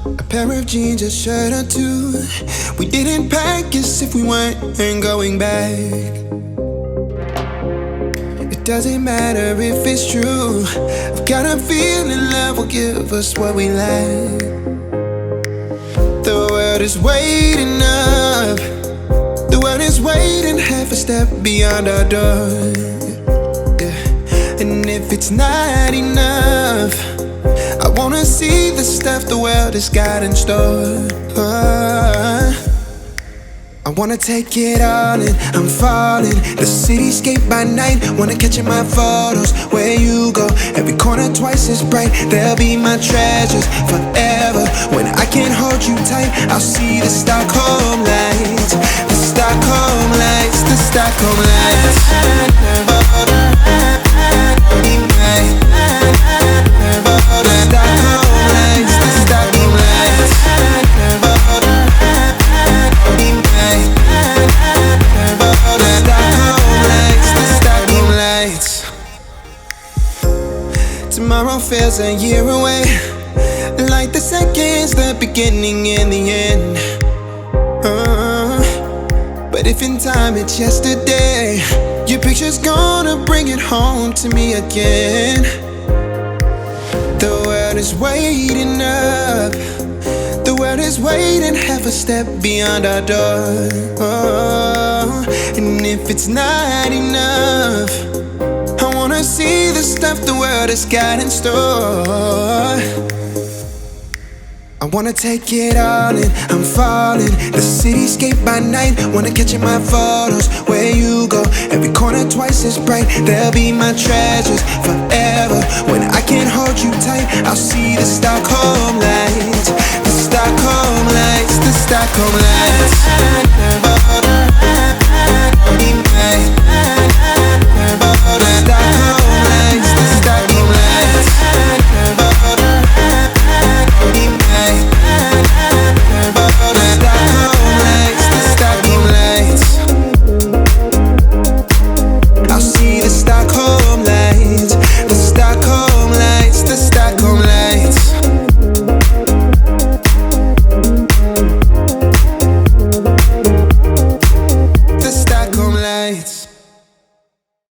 A pair of jeans, a shirt or two. We didn't pack as if we weren't going back. It doesn't matter if it's true. I've got a feeling love will give us what we lack. The world is waiting up. The world is waiting half a step beyond our door. Yeah. And if it's not enough, I wanna see the stuff the world has got in store. I wanna take it all in, I'm falling. The cityscape by night, wanna catch in my photos. Where you go, every corner twice as bright. They'll be my treasures forever. When I can't hold you tight, I'll see the Stockholm lights. The Stockholm lights, the Stockholm lights. Tomorrow feels a year away, like the seconds, the beginning and the end. But if in time it's yesterday, your picture's gonna bring it home to me again. The world is waiting up. The world is waiting half a step beyond our door. And if it's not enough, I wanna see the stuff the world has got in store. I wanna take it all in, I'm falling. The cityscape by night, wanna catch in my photos. Where you go, every corner twice as bright. They'll be my treasures forever. When I can't hold you tight, I'll see the Stockholm lights. The Stockholm lights, the Stockholm lights.